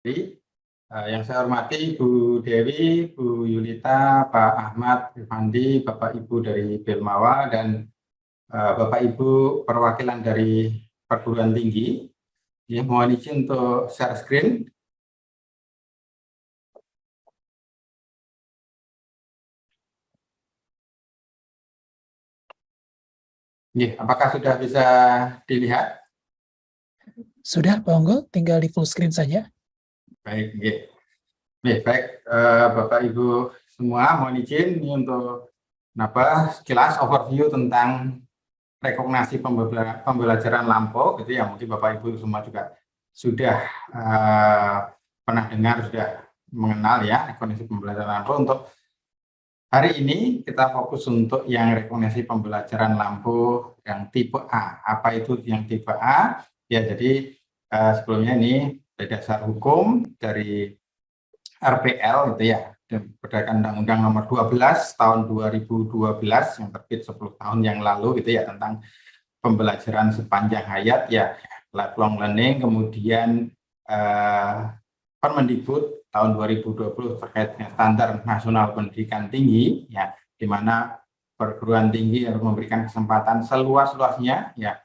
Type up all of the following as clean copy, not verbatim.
Jadi, yang saya hormati Bu Dewi, Bu Yulita, Pak Ahmad Irfandi, Bapak Ibu dari Belmawa, dan Bapak Ibu perwakilan dari perguruan tinggi. Ya, mohon izin untuk share screen. Ya, apakah sudah bisa dilihat? Sudah, Pak Onggo, tinggal di full screen saja. Baik, ya. Baik, Bapak Ibu semua, mohon izin ini untuk sekilas overview tentang rekomendasi pembelajaran lampau, gitu ya. Mungkin Bapak Ibu semua juga sudah pernah dengar, sudah mengenal ya rekomendasi pembelajaran lampau. Untuk hari ini kita fokus untuk yang rekomendasi pembelajaran lampau yang tipe A. Apa itu yang tipe A? Ya, jadi sebelumnya ini dari dasar hukum dari RPL gitu ya, berdasarkan Undang-Undang Nomor 12 tahun 2012 yang terbit 10 tahun yang lalu gitu ya, tentang pembelajaran sepanjang hayat ya, lifelong learning. Kemudian Permendikbud tahun 2020 terkait dengan standar nasional pendidikan tinggi ya, di mana perguruan tinggi harus memberikan kesempatan seluas-luasnya ya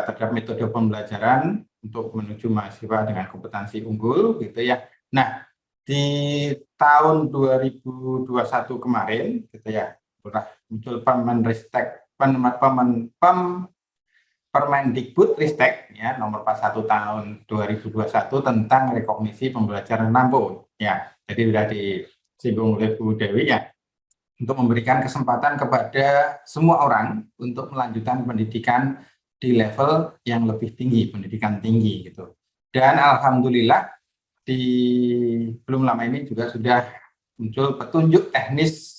terhadap metode pembelajaran untuk menuju mahasiswa dengan kompetensi unggul gitu ya. Nah, di tahun 2021 kemarin gitu ya, sudah muncul Permendikbud-Ristek ya nomor 41 tahun 2021 tentang rekognisi pembelajaran lampau ya. Jadi sudah disinggung oleh Bu Dewi ya, untuk memberikan kesempatan kepada semua orang untuk melanjutkan pendidikan di level yang lebih tinggi, pendidikan tinggi gitu. Dan alhamdulillah belum lama ini juga sudah muncul petunjuk teknis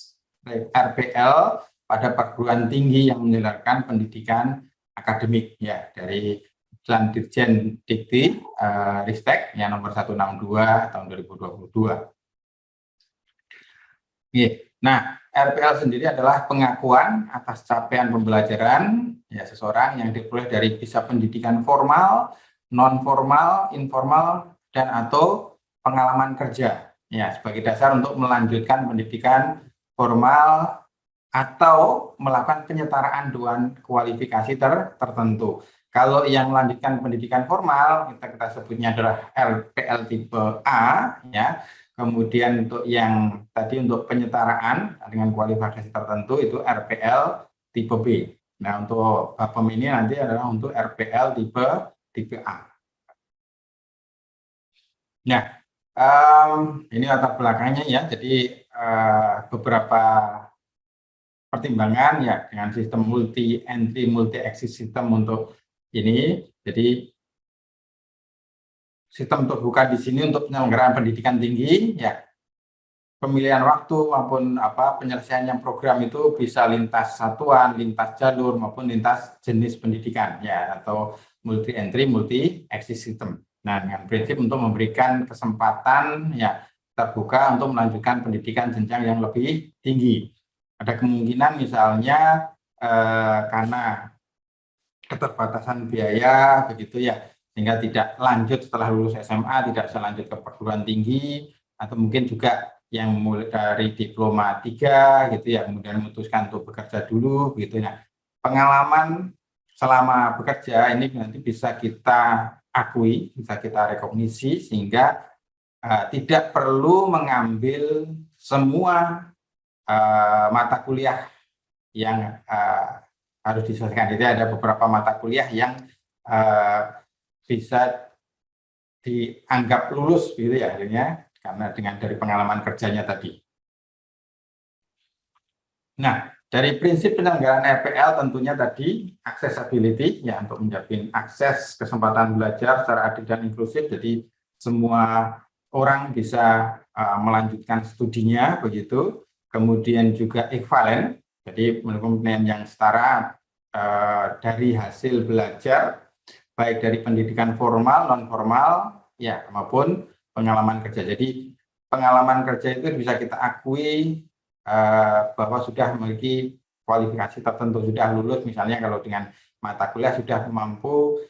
RPL pada perguruan tinggi yang menyelenggarakan pendidikan akademik ya, dari Dirjen Dikti Ristek ya nomor 162 tahun 2022. Nah, RPL sendiri adalah pengakuan atas capaian pembelajaran ya seseorang yang diperoleh dari bisa pendidikan formal, non formal, informal, dan atau pengalaman kerja ya, sebagai dasar untuk melanjutkan pendidikan formal atau melakukan penyetaraan dengan kualifikasi tertentu. Kalau yang melanjutkan pendidikan formal, kita sebutnya adalah RPL tipe A ya. Kemudian untuk yang tadi untuk penyetaraan dengan kualifikasi tertentu itu RPL tipe B. Nah, untuk BAPEM ini nanti adalah untuk RPL tipe A. Nah, ini latar belakangnya ya. Jadi beberapa pertimbangan ya dengan sistem multi entry multi exit system untuk ini. Jadi sistem terbuka di sini untuk penyelenggaraan pendidikan tinggi ya. Pemilihan waktu maupun penyelesaian yang program itu bisa lintas satuan, lintas jalur maupun lintas jenis pendidikan ya, atau multi entry multi exit system. Nah, dengan prinsip untuk memberikan kesempatan ya terbuka untuk melanjutkan pendidikan jenjang yang lebih tinggi. Ada kemungkinan misalnya karena keterbatasan biaya begitu ya, sehingga tidak lanjut setelah lulus SMA, tidak bisa lanjut ke perguruan tinggi, atau mungkin juga yang mulai dari diploma 3 gitu ya, kemudian memutuskan untuk bekerja dulu gitu ya. Pengalaman selama bekerja ini nanti bisa kita akui, bisa kita rekognisi, sehingga tidak perlu mengambil semua mata kuliah yang harus diselesaikan. Jadi ada beberapa mata kuliah yang bisa dianggap lulus gitu ya, akhirnya karena dengan dari pengalaman kerjanya tadi. Nah, dari prinsip penyelenggaraan RPL tentunya tadi accessibility ya, untuk menjamin akses kesempatan belajar secara adil dan inklusif. Jadi semua orang bisa melanjutkan studinya begitu. Kemudian juga ekvivalen, jadi penilaian yang setara dari hasil belajar baik dari pendidikan formal, non formal ya, maupun pengalaman kerja. Jadi pengalaman kerja itu bisa kita akui bahwa sudah memiliki kualifikasi tertentu, sudah lulus misalnya kalau dengan mata kuliah sudah mampu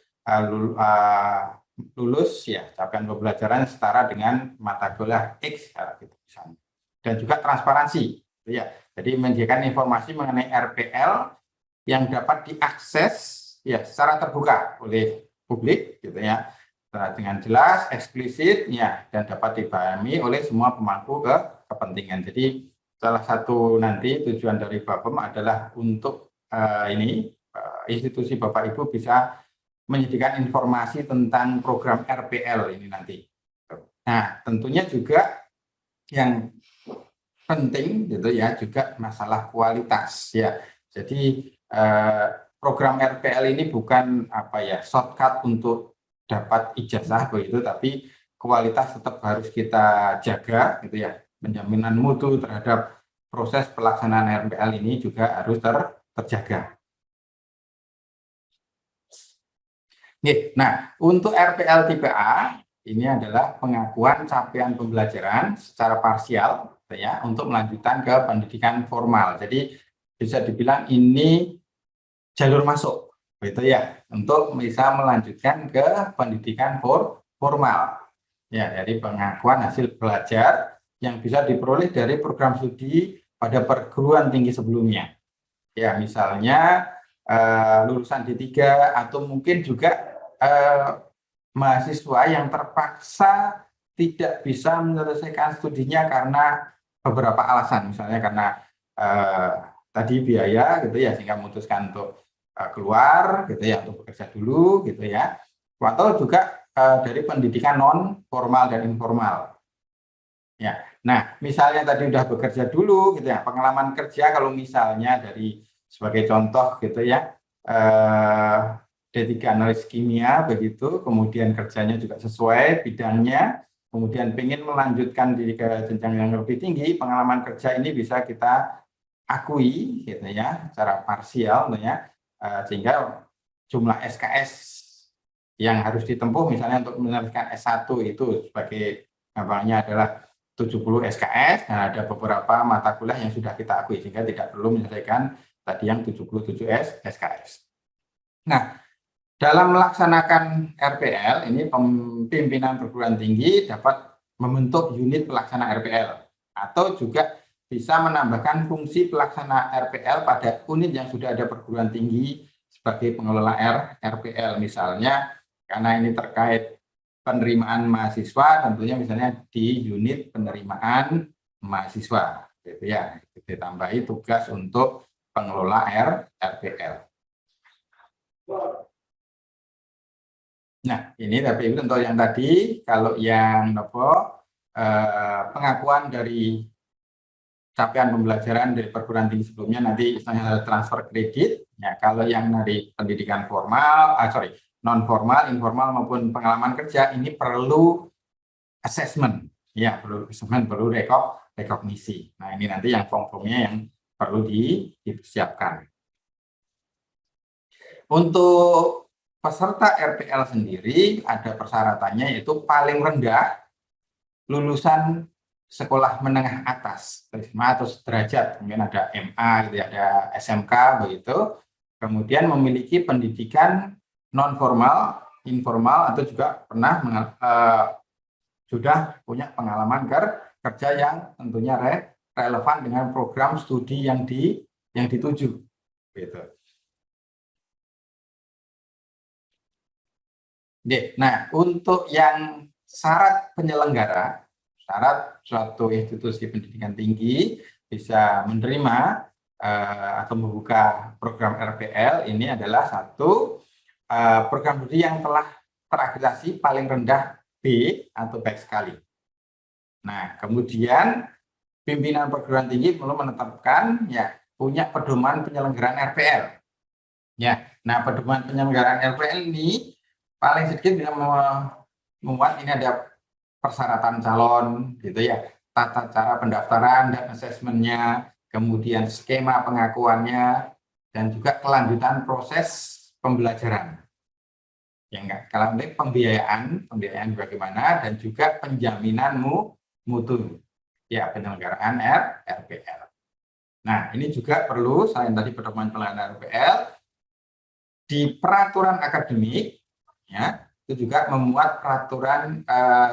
lulus ya capaian pembelajaran setara dengan mata kuliah X gitu misalnya. Dan juga transparansi gitu ya. Jadi menyediakan informasi mengenai RPL yang dapat diakses ya secara terbuka oleh publik gitu ya. Dengan jelas, eksplisit ya dan dapat dipahami oleh semua pemangku kepentingan. Jadi salah satu nanti tujuan dari Bapem adalah untuk institusi Bapak Ibu bisa menyediakan informasi tentang program RPL ini nanti. Nah, tentunya juga yang penting gitu ya juga masalah kualitas ya. Jadi program RPL ini bukan apa ya shortcut untuk dapat ijazah begitu, tapi kualitas tetap harus kita jaga gitu ya. Penjaminan mutu terhadap proses pelaksanaan RPL ini juga harus terjaga. Nah, untuk RPL tipe A ini adalah pengakuan capaian pembelajaran secara parsial ya untuk melanjutkan ke pendidikan formal. Jadi bisa dibilang ini jalur masuk gitu ya untuk bisa melanjutkan ke pendidikan formal. Ya, dari pengakuan hasil belajar yang bisa diperoleh dari program studi pada perguruan tinggi sebelumnya. Ya, misalnya lulusan D3 atau mungkin juga mahasiswa yang terpaksa tidak bisa menyelesaikan studinya karena beberapa alasan, misalnya karena tadi biaya gitu ya sehingga memutuskan untuk keluar gitu ya untuk bekerja dulu gitu ya, atau juga dari pendidikan non formal dan informal. Ya, nah misalnya tadi udah bekerja dulu gitu ya, pengalaman kerja kalau misalnya dari sebagai contoh gitu ya, D3 analis kimia begitu, kemudian kerjanya juga sesuai bidangnya, kemudian ingin melanjutkan diri ke jenjang yang lebih tinggi, pengalaman kerja ini bisa kita akui gitu ya, secara parsial gitu ya, sehingga jumlah SKS yang harus ditempuh misalnya untuk menyelesaikan S1 itu sebagai gampangnya adalah 70 SKS, nah ada beberapa mata kuliah yang sudah kita akui sehingga tidak perlu menyelesaikan tadi yang 77 SKS. Nah, dalam melaksanakan RPL ini pimpinan perguruan tinggi dapat membentuk unit pelaksana RPL atau juga bisa menambahkan fungsi pelaksana RPL pada unit yang sudah ada perguruan tinggi sebagai pengelola RPL misalnya karena ini terkait penerimaan mahasiswa tentunya misalnya di unit penerimaan mahasiswa gitu ya, ditambahi tugas untuk pengelola RPL. Nah, ini tapi untuk yang tadi, kalau yang pengakuan dari capaian pembelajaran dari perguruan tinggi sebelumnya nanti istilahnya transfer kredit. Ya, kalau yang dari pendidikan formal, non formal, informal maupun pengalaman kerja ini perlu assessment. Ya, perlu assessment, perlu rekognisi. Nah, ini nanti yang form-formnya yang perlu disiapkan. Untuk peserta RPL sendiri ada persyaratannya yaitu paling rendah lulusan sekolah menengah atas atau sederajat, kemudian ada MA gitu ya, ada SMK begitu, kemudian memiliki pendidikan non formal, informal atau juga pernah sudah punya pengalaman kerja yang tentunya relevan dengan program studi yang dituju gitu. Nah, untuk yang syarat penyelenggara, syarat suatu institusi pendidikan tinggi bisa menerima atau membuka program RPL ini adalah satu program studi yang telah terakreditasi paling rendah B atau baik sekali. Nah, kemudian pimpinan perguruan tinggi perlu menetapkan ya punya pedoman penyelenggaraan RPL. Ya, nah pedoman penyelenggaraan RPL ini paling sedikit bisa membuat ini ada persyaratan calon gitu ya, tata cara pendaftaran dan asesmennya, kemudian skema pengakuannya, dan juga kelanjutan proses pembelajaran. Ya enggak, kalau pembiayaan bagaimana, dan juga penjaminan mutu ya penyelenggaraan RPL. Nah, ini juga perlu selain tadi pedoman penyelenggaraan RPL di peraturan akademik ya itu juga memuat peraturan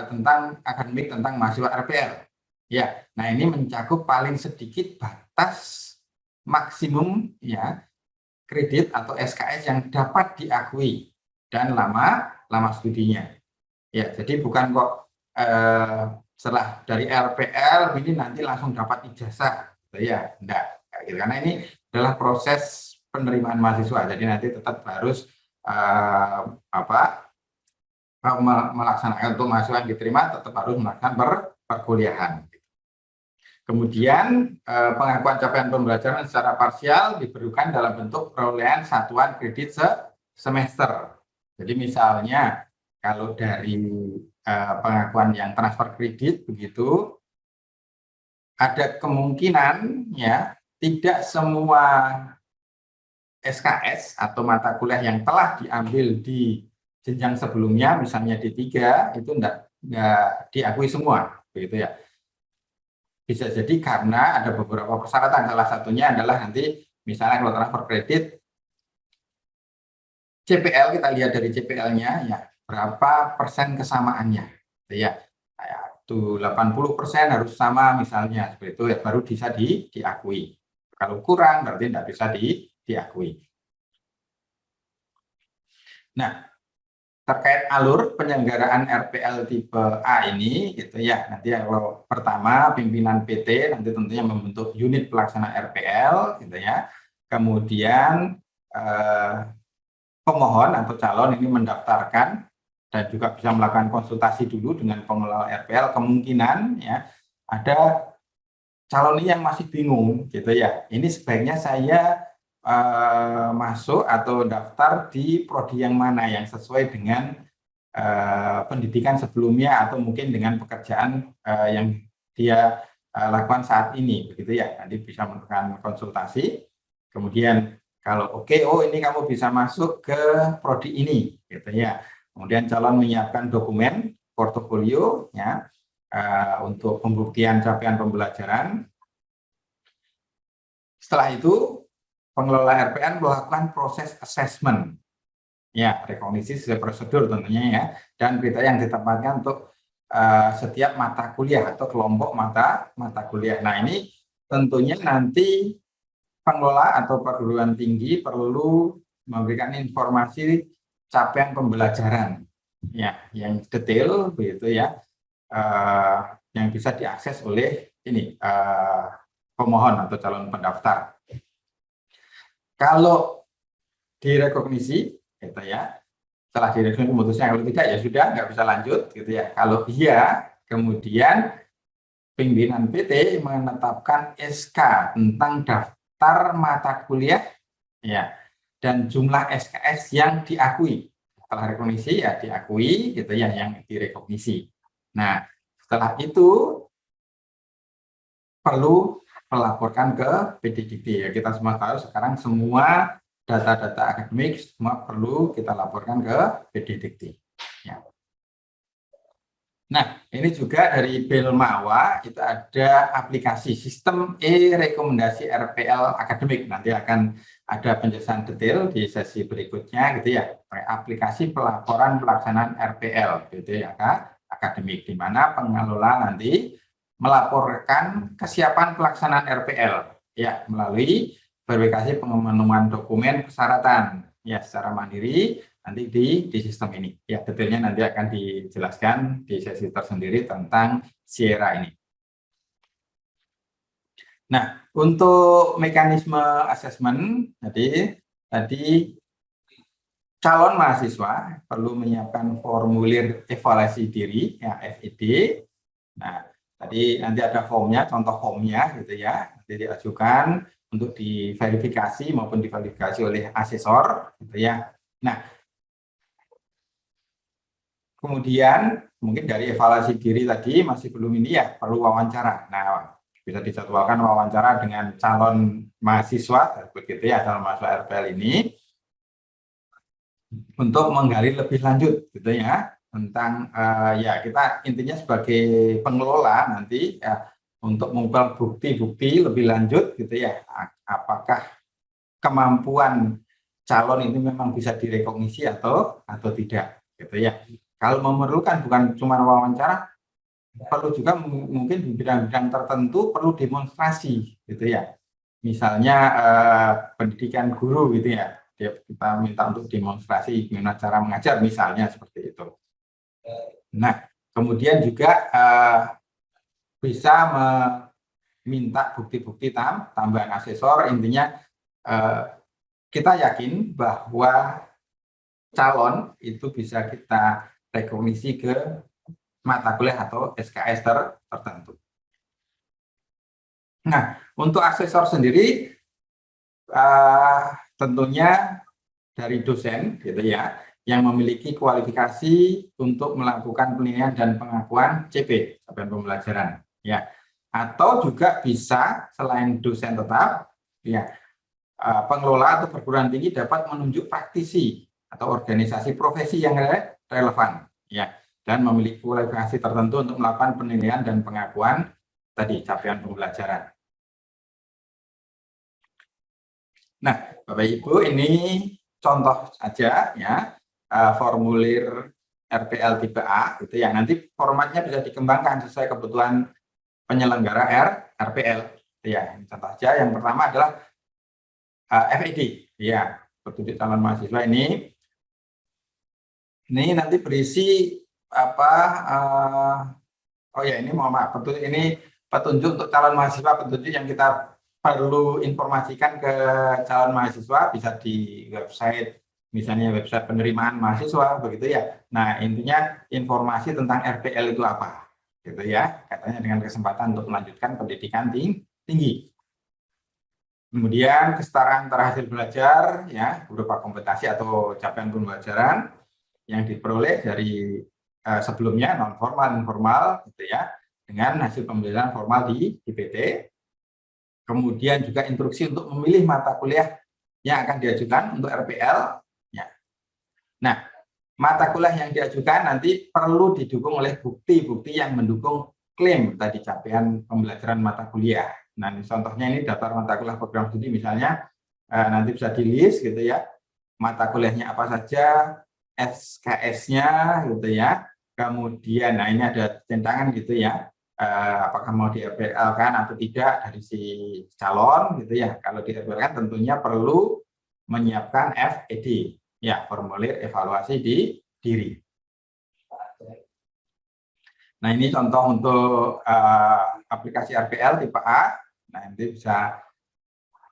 tentang akademik tentang mahasiswa RPL. Ya, nah ini mencakup paling sedikit batas maksimum ya kredit atau SKS yang dapat diakui dan lama studinya. Ya, jadi bukan kok setelah dari RPL ini nanti langsung dapat ijazah, gitu ya, enggak. Karena ini adalah proses penerimaan mahasiswa, jadi nanti tetap harus melaksanakan untuk mahasiswa yang diterima tetap harus melakukan perkuliahan. Kemudian pengakuan capaian pembelajaran secara parsial diperlukan dalam bentuk perolehan satuan kredit semester. Jadi misalnya kalau dari pengakuan yang transfer kredit begitu, ada kemungkinan ya tidak semua SKS atau mata kuliah yang telah diambil di jenjang sebelumnya, misalnya D3, itu enggak diakui semua, begitu ya. Bisa jadi karena ada beberapa persyaratan, salah satunya adalah nanti misalnya kalau transfer kredit, CPL, kita lihat dari CPL-nya, ya berapa persen kesamaannya, gitu ya. Itu 80% harus sama misalnya, seperti itu ya, baru bisa diakui. Kalau kurang berarti tidak bisa diakui. Nah, terkait alur penyelenggaraan RPL tipe A ini, gitu ya. Nanti kalau pertama pimpinan PT nanti tentunya membentuk unit pelaksana RPL, gitu ya. Kemudian pemohon atau calon ini mendaftarkan dan juga bisa melakukan konsultasi dulu dengan pengelola RPL. Kemungkinan ya ada calon ini yang masih bingung, gitu ya. Ini sebaiknya saya masuk atau daftar di prodi yang mana yang sesuai dengan pendidikan sebelumnya atau mungkin dengan pekerjaan yang dia lakukan saat ini, begitu ya. Nanti bisa melakukan konsultasi. Kemudian kalau oke, oh ini kamu bisa masuk ke prodi ini, gitu ya. Kemudian calon menyiapkan dokumen portofolio ya untuk pembuktian capaian pembelajaran. Setelah itu pengelola RPN melakukan proses assessment, ya rekognisi sesuai prosedur tentunya ya, dan kriteria yang ditempatkan untuk setiap mata kuliah atau kelompok mata kuliah. Nah ini tentunya nanti pengelola atau perguruan tinggi perlu memberikan informasi capaian pembelajaran, ya yang detail begitu ya, yang bisa diakses oleh ini pemohon atau calon pendaftar. Kalau direkognisi, gitu ya, setelah direkognisi memutusnya, kalau tidak ya sudah nggak bisa lanjut, gitu ya. Kalau iya, kemudian pimpinan PT menetapkan SK tentang daftar mata kuliah, ya, dan jumlah SKS yang diakui. Setelah rekognisi ya diakui, gitu ya, yang direkognisi. Nah, setelah itu perlu melaporkan ke PDDB. Ya, kita semua tahu sekarang semua data-data akademik semua perlu kita laporkan ke PDDB. Ya. Nah, ini juga dari Belmawa itu ada aplikasi sistem e-rekomendasi RPL akademik. Nanti akan ada penjelasan detail di sesi berikutnya, gitu ya. Aplikasi pelaporan pelaksanaan RPL, gitu ya, akademik, di mana pengelola nanti melaporkan kesiapan pelaksanaan RPL ya melalui verifikasi pemenuhan dokumen persyaratan ya secara mandiri nanti di sistem ini. Ya detailnya nanti akan dijelaskan di sesi tersendiri tentang Sierra ini. Nah, untuk mekanisme asesmen tadi calon mahasiswa perlu menyiapkan formulir evaluasi diri ya FED. Nah, tadi nanti ada formnya, contoh formnya gitu ya, nanti diajukan untuk diverifikasi maupun diverifikasi oleh asesor gitu ya. Nah, kemudian mungkin dari evaluasi diri tadi masih belum ini ya, perlu wawancara. Nah, bisa dijadwalkan wawancara dengan calon mahasiswa begitu ya, calon mahasiswa RPL ini untuk menggali lebih lanjut gitu ya tentang ya kita intinya sebagai pengelola nanti ya untuk mengumpulkan bukti-bukti lebih lanjut gitu ya apakah kemampuan calon ini memang bisa direkognisi atau tidak gitu ya. Kalau memerlukan bukan cuma wawancara, perlu juga mungkin di bidang-bidang tertentu perlu demonstrasi gitu ya. Misalnya pendidikan guru gitu ya, kita minta untuk demonstrasi gimana cara mengajar misalnya seperti itu. Nah, kemudian juga bisa meminta bukti-bukti tambahan asesor. Intinya kita yakin bahwa calon itu bisa kita rekognisi ke mata kuliah atau SKS tertentu. Nah, untuk asesor sendiri tentunya dari dosen gitu ya, yang memiliki kualifikasi untuk melakukan penilaian dan pengakuan CP, capaian pembelajaran ya. Atau juga bisa selain dosen tetap ya, pengelola atau perguruan tinggi dapat menunjuk praktisi atau organisasi profesi yang relevan ya, dan memiliki kualifikasi tertentu untuk melakukan penilaian dan pengakuan tadi capaian pembelajaran. Nah, Bapak Ibu, ini contoh saja ya, formulir RPL tipe A gitu ya. Nanti formatnya bisa dikembangkan sesuai kebutuhan penyelenggara RPL gitu ya. Contoh saja yang pertama adalah FED ya, petunjuk calon mahasiswa ini nanti berisi apa oh ya, ini mohon maaf, ini petunjuk untuk calon mahasiswa, petunjuk yang kita perlu informasikan ke calon mahasiswa, bisa di website, misalnya website penerimaan mahasiswa begitu ya. Nah, intinya informasi tentang RPL itu apa gitu ya, katanya dengan kesempatan untuk melanjutkan pendidikan tinggi. Kemudian kesetaraan antara hasil belajar ya, berupa kompetisi atau capaian pembelajaran yang diperoleh dari sebelumnya non formal informal gitu ya, dengan hasil pembelajaran formal di PT. Kemudian juga instruksi untuk memilih mata kuliah yang akan diajukan untuk RPL ya. Nah, mata kuliah yang diajukan nanti perlu didukung oleh bukti-bukti yang mendukung klaim tadi capaian pembelajaran mata kuliah. Nah, contohnya ini daftar mata kuliah program studi misalnya, nanti bisa di list gitu ya, mata kuliahnya apa saja, SKS-nya gitu ya. Kemudian, nah ini ada centangan gitu ya, apakah mau di RPL kan atau tidak dari si calon gitu ya. Kalau di RPL kan tentunya perlu menyiapkan FED, ya, formulir evaluasi diri. Nah, ini contoh untuk aplikasi RPL tipe A. Nah, nanti bisa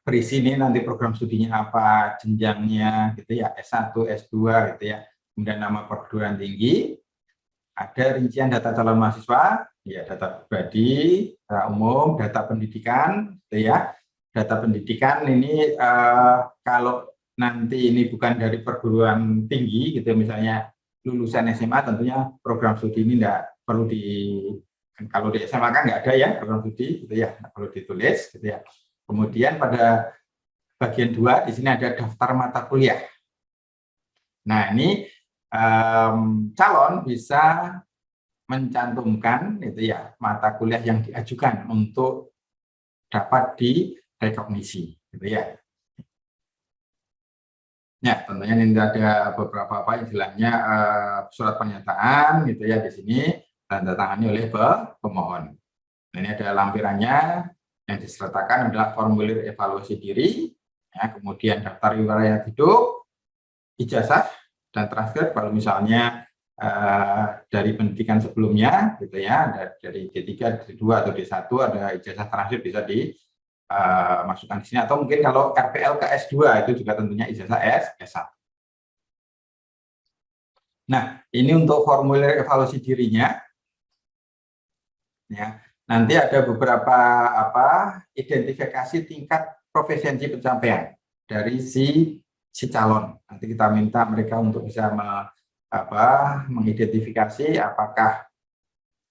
berisi ini nanti program studinya apa, jenjangnya gitu ya, S1, S2 gitu ya. Kemudian nama perguruan tinggi, ada rincian data calon mahasiswa, ya data pribadi, data umum, data pendidikan gitu ya. Data pendidikan ini kalau nanti ini bukan dari perguruan tinggi gitu, misalnya lulusan SMA, tentunya program studi ini tidak perlu kalau di SMA kan nggak ada ya program studi gitu ya, nggak perlu ditulis gitu ya. Kemudian pada bagian 2 di sini ada daftar mata kuliah. Nah, ini calon bisa mencantumkan itu ya mata kuliah yang diajukan untuk dapat direkognisi gitu ya. Ya, tentunya ini ada beberapa istilahnya surat pernyataan gitu ya di sini, tanda tangani oleh pemohon. Nah, ini ada lampirannya, yang disertakan adalah formulir evaluasi diri, ya, kemudian daftar riwayat hidup, ijazah dan transkrip kalau misalnya dari pendidikan sebelumnya gitu ya, dari D3, D2 atau D1 ada ijazah transkrip bisa dimasukkan di sini, atau mungkin kalau RPL ke S2 itu juga tentunya ijazah S1. Nah, ini untuk formulir evaluasi dirinya ya. Nanti ada beberapa identifikasi tingkat profesiensi pencapaian dari si calon. Nanti kita minta mereka untuk bisa mengidentifikasi apakah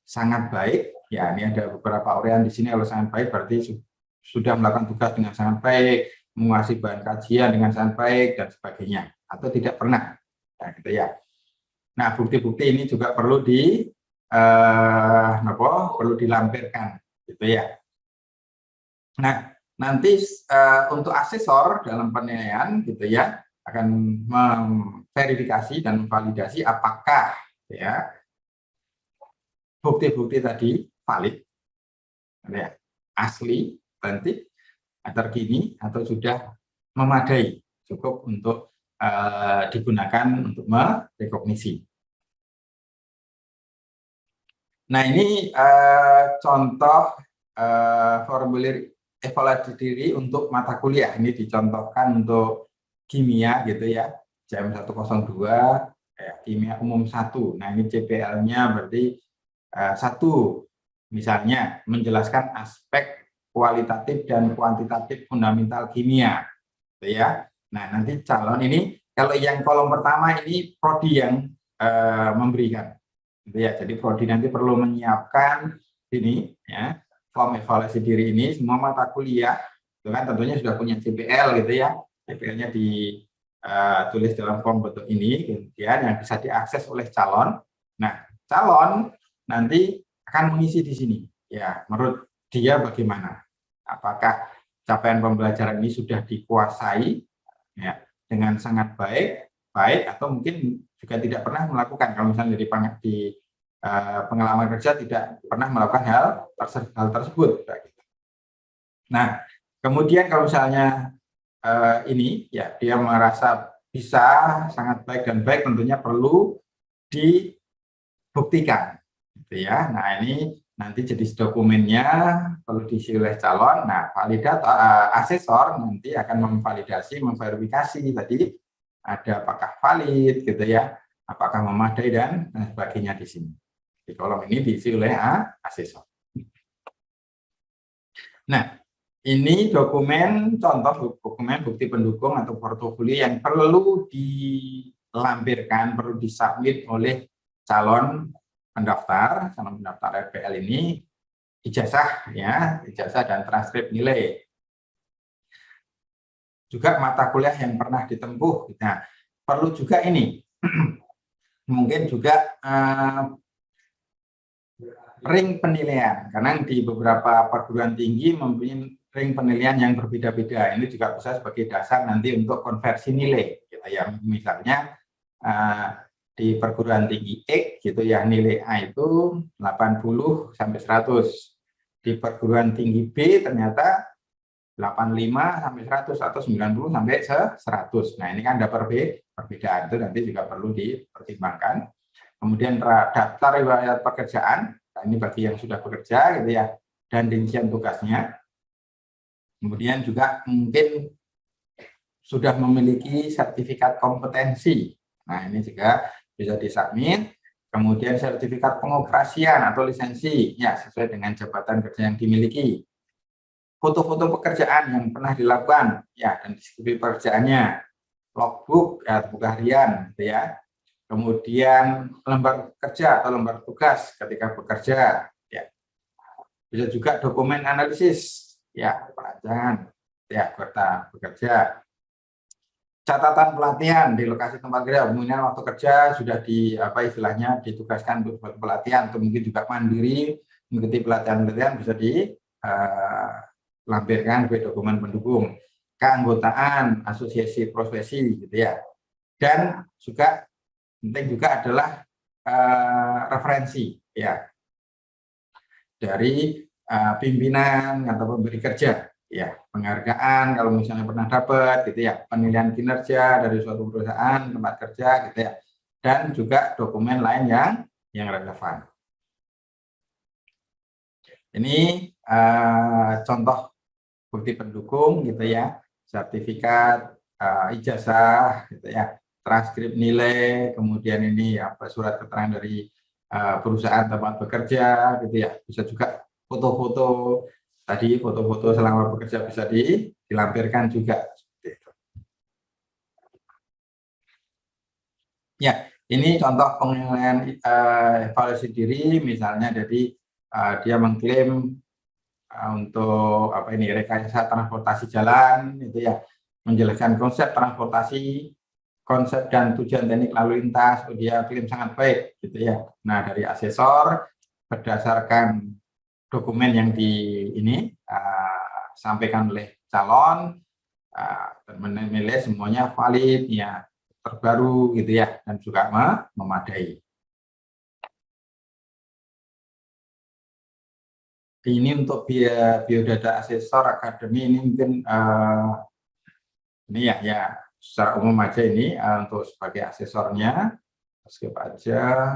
sangat baik. Ya, ini ada beberapa uraian di sini. Kalau sangat baik berarti sudah melakukan tugas dengan sangat baik, menguasai bahan kajian dengan sangat baik dan sebagainya. Atau tidak pernah. Nah, gitu ya. Nah, bukti-bukti ini juga perlu perlu dilampirkan gitu ya. Nah, nanti untuk asesor dalam penilaian gitu ya, akan memverifikasi dan memvalidasi apakah ya bukti-bukti tadi valid, ya, asli, otentik, terkini, atau sudah memadai, cukup untuk digunakan untuk merekognisi. Nah, ini contoh formulir evaluasi diri untuk mata kuliah. Ini dicontohkan untuk kimia gitu ya, JM 102, kimia umum 1. Nah, ini CPL-nya berarti 1, misalnya menjelaskan aspek kualitatif dan kuantitatif fundamental kimia, gitu ya. Nah, nanti calon ini, kalau yang kolom pertama ini prodi yang memberikan, gitu ya. Jadi prodi nanti perlu menyiapkan ini, ya, form evaluasi diri ini, semua mata kuliah, itu kan tentunya sudah punya CPL gitu ya. CPL-nya ditulis dalam form bentuk ini, kemudian yang bisa diakses oleh calon. Nah, calon nanti akan mengisi di sini, ya, menurut dia bagaimana, apakah capaian pembelajaran ini sudah dikuasai ya dengan sangat baik, atau mungkin juga tidak pernah melakukan, kalau misalnya di pengalaman kerja tidak pernah melakukan hal tersebut. Nah, kemudian kalau misalnya ini ya dia merasa bisa sangat baik dan baik, tentunya perlu dibuktikan, gitu ya. Nah, ini nanti jadi dokumennya perlu diisi oleh calon. Nah, validator asesor nanti akan memvalidasi, memverifikasi tadi ada apakah valid gitu ya, apakah memadai dan sebagainya di sini. Di kolom ini diisi oleh asesor. Nah, ini dokumen contoh dokumen bukti pendukung atau portofolio yang perlu dilampirkan, perlu disubmit oleh calon pendaftar RPL ini, ijazah ya, ijazah dan transkrip nilai. Juga mata kuliah yang pernah ditempuh. Nah, perlu juga ini mungkin juga ring penilaian, karena di beberapa perguruan tinggi mempunyai ring penilaian yang berbeda-beda. Ini juga bisa sebagai dasar nanti untuk konversi nilai, gitu ya. Misalnya di perguruan tinggi X gitu ya, nilai A itu 80 sampai 100. Di perguruan tinggi B ternyata 85 sampai 100 atau 90 sampai 100. Nah, ini kan ada perbedaan, itu nanti juga perlu dipertimbangkan. Kemudian daftar riwayat pekerjaan, nah ini bagi yang sudah bekerja gitu ya, dan rincian tugasnya. Kemudian juga mungkin sudah memiliki sertifikat kompetensi. Nah, ini juga bisa disubmit. Kemudian sertifikat pengoperasian atau lisensi, ya sesuai dengan jabatan kerja yang dimiliki. Foto-foto pekerjaan yang pernah dilakukan, ya, dan deskripsi pekerjaannya, logbook, ya, buku harian, gitu ya. Kemudian lembar kerja atau lembar tugas ketika bekerja, ya. Bisa juga dokumen analisis, ya, perancangan, ya, kota bekerja. Catatan pelatihan di lokasi tempat kerja, kemudian waktu kerja sudah istilahnya ditugaskan untuk pelatihan, atau mungkin juga mandiri mengikuti pelatihan-pelatihan, bisa dilampirkan ke dokumen pendukung. Keanggotaan asosiasi profesi gitu ya. Dan juga penting juga adalah referensi ya dari pimpinan atau pemberi kerja. Ya, penghargaan kalau misalnya pernah dapat gitu ya, penilaian kinerja dari suatu perusahaan tempat kerja gitu ya, dan juga dokumen lain yang relevan. Ini contoh bukti pendukung gitu ya, sertifikat, ijazah gitu ya, transkrip nilai, kemudian ini surat keterangan dari perusahaan tempat bekerja gitu ya, bisa juga foto-foto. Tadi foto-foto selama bekerja bisa dilampirkan juga. Ya, ini contoh penilaian evaluasi diri, misalnya jadi dia mengklaim untuk rekayasa transportasi jalan, itu ya, menjelaskan konsep transportasi, konsep dan tujuan teknik lalu lintas, dia klaim sangat baik, gitu ya. Nah, dari asesor berdasarkan dokumen yang sampaikan oleh calon, dan menilai semuanya valid, ya, terbaru gitu ya, dan juga memadai. Ini untuk biodata asesor akademi ini mungkin ini ya secara umum aja ini untuk sebagai asesornya. Skip aja.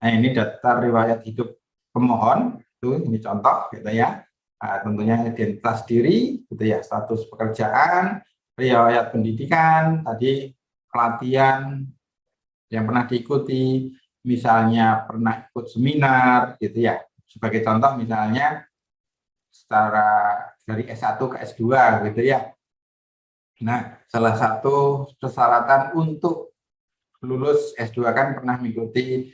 Nah, ini daftar riwayat hidup pemohon, itu ini contoh gitu ya. Tentunya identitas diri gitu ya, status pekerjaan, riwayat pendidikan, tadi pelatihan yang pernah diikuti, misalnya pernah ikut seminar gitu ya. Sebagai contoh misalnya secara dari S1 ke S2 gitu ya. Nah, salah satu persyaratan untuk lulus S2 kan pernah mengikuti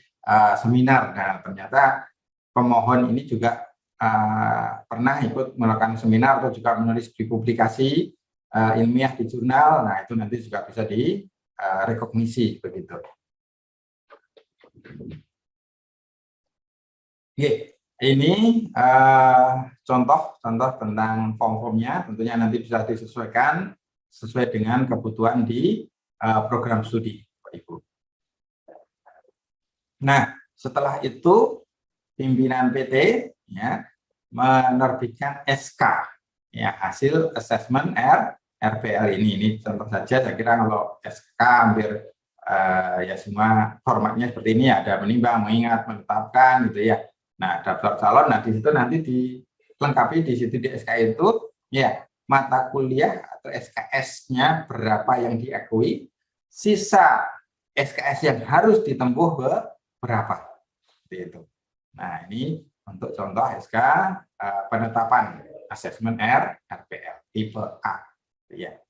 seminar. Nah, ternyata pemohon ini juga pernah ikut melakukan seminar atau juga menulis di publikasi ilmiah di jurnal. Nah, itu nanti juga bisa direkognisi begitu. Oke, ini contoh-contoh tentang form-formnya, tentunya nanti bisa disesuaikan sesuai dengan kebutuhan di program studi, Bapak Ibu. Nah, setelah itu pimpinan PT ya menerbitkan SK ya hasil assessment RPL ini contoh saja. Saya kira kalau SK hampir ya semua formatnya seperti ini, ada menimbang, mengingat, menetapkan gitu ya. Nah, daftar calon, nah di situ nanti dilengkapi di situ di SK itu ya mata kuliah atau SKS-nya berapa yang diakui, sisa SKS yang harus ditempuh berapa itu. Nah, ini untuk contoh SK penetapan asesmen RPL tipe A ya.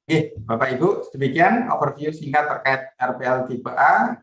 Oke, Bapak Ibu, demikian overview singkat terkait RPL tipe A.